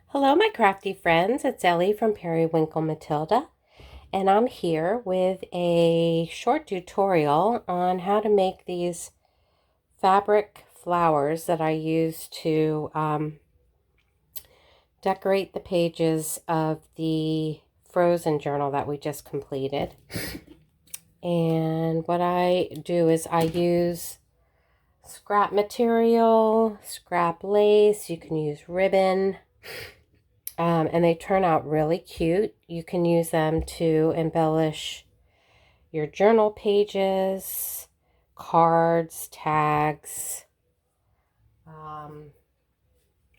Hello, my crafty friends. It's Ellie from Periwinkle Matilda, and I'm here with a short tutorial on how to make these fabric flowers that I use to decorate the pages of the Frozen journal that we just completed. And what I do is I use scrap material, scrap lace, you can use ribbon. And they turn out really cute. You can use them to embellish your journal pages, cards, tags,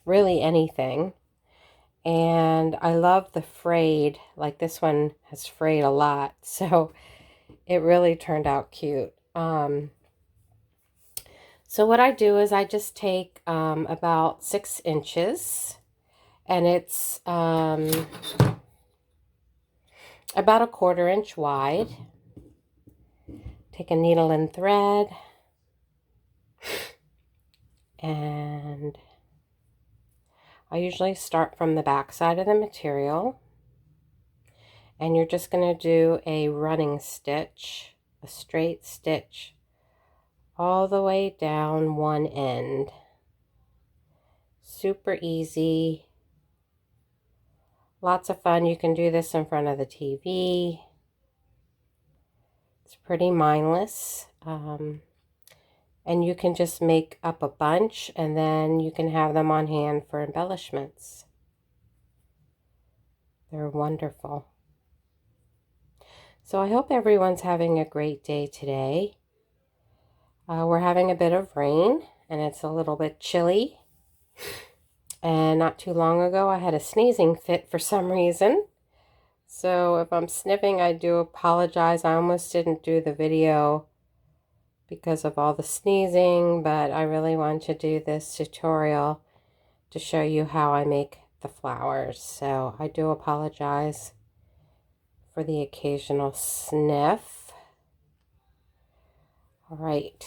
really anything. And I love the frayed, like this one has frayed a lot, so it really turned out cute. So what I do is I just take about 6 inches, and it's about a 1/4 inch wide. Take a needle and thread, and I usually start from the back side of the material, and you're just going to do a running stitch, a straight stitch all the way down one end. Super easy, lots of fun. You can do this in front of the TV. It's pretty mindless. And you can just make up a bunch, and then you can have them on hand for embellishments. They're wonderful. So I hope everyone's having a great day today. We're having a bit of rain, and it's a little bit chilly. And not too long ago, I had a sneezing fit for some reason. So if I'm sniffing, I do apologize. I almost didn't do the video because of all the sneezing, but I really want to do this tutorial to show you how I make the flowers. So I do apologize for the occasional sniff. All right.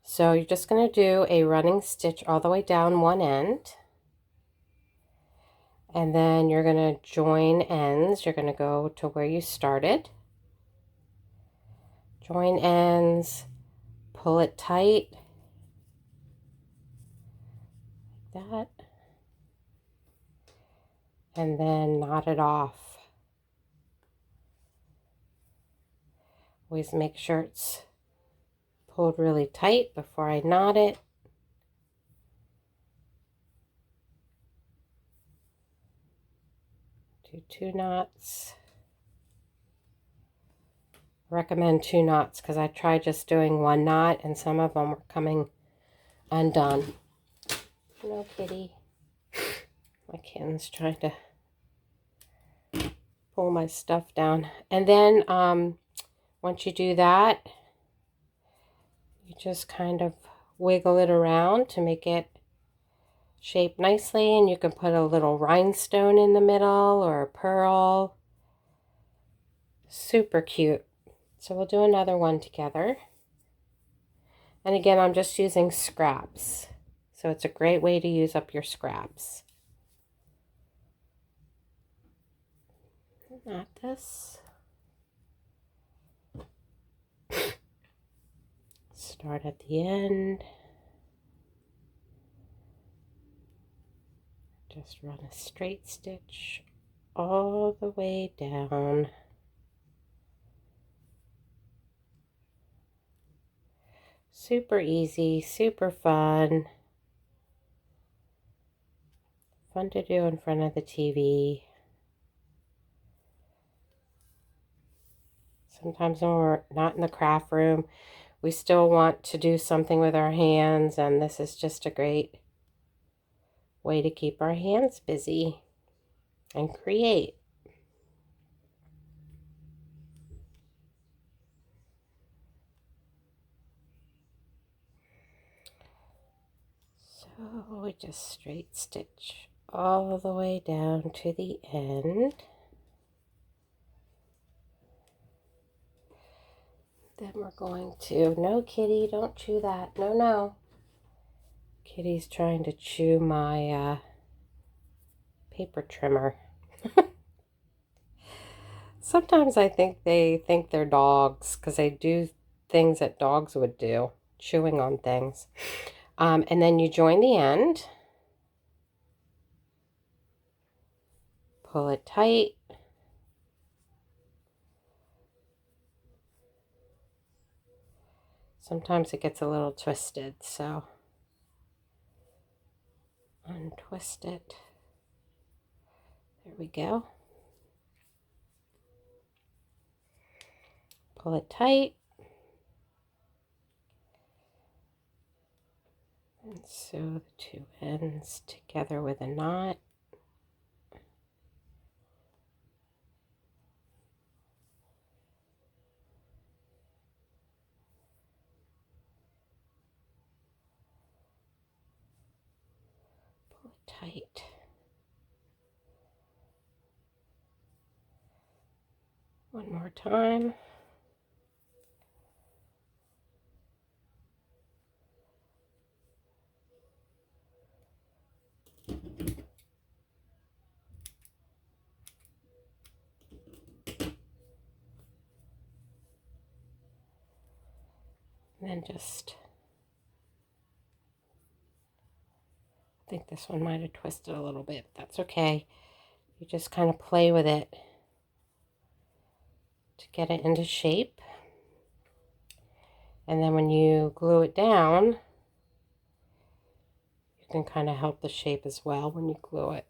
So you're just going to do a running stitch all the way down one end. And then you're going to join ends. You're going to go to where you started. Join ends, pull it tight, like that. And then knot it off. Always make sure it's pulled really tight before I knot it. Do 2 knots. I recommend 2 knots because I tried just doing 1 knot and some of them were coming undone. No, kitty. My kitten's trying to pull my stuff down. And then once you do that, you just kind of wiggle it around to make it shape nicely, and you can put a little rhinestone in the middle or a pearl. Super cute. So we'll do another one together. And again, I'm just using scraps. So it's a great way to use up your scraps. Not this. Start at the end. Just run a straight stitch all the way down. Super easy, super fun. Fun to do in front of the TV. Sometimes when we're not in the craft room, we still want to do something with our hands, and this is just a great way to keep our hands busy and create. So we just straight stitch all the way down to the end. Then we're going to, no kitty, don't chew that, no, no. Kitty's trying to chew my paper trimmer. Sometimes I think they think they're dogs because they do things that dogs would do, chewing on things. And then you join the end. Pull it tight. Sometimes it gets a little twisted, so untwist it. There we go. Pull it tight. And sew the two ends together with a knot. Pull it tight. One more time. And then just, I think this one might have twisted a little bit, but that's okay. You just kind of play with it to get it into shape. And then when you glue it down, you can kind of help the shape as well when you glue it.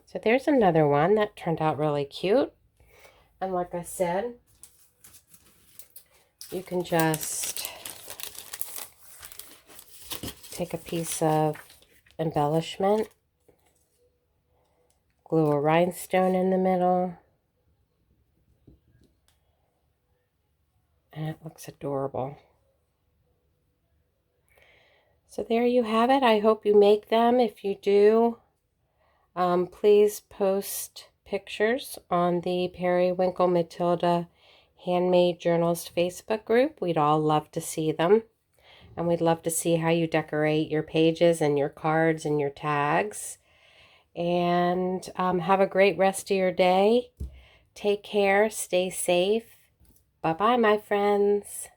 So there's another one that turned out really cute. And like I said, you can just take a piece of embellishment, glue a rhinestone in the middle, and it looks adorable. So there you have it. I hope you make them. If you do, please post pictures on the Periwinkle Matilda Handmade Journals Facebook group. We'd all love to see them. And we'd love to see how you decorate your pages and your cards and your tags. And have a great rest of your day. Take care. Stay safe. Bye-bye, my friends.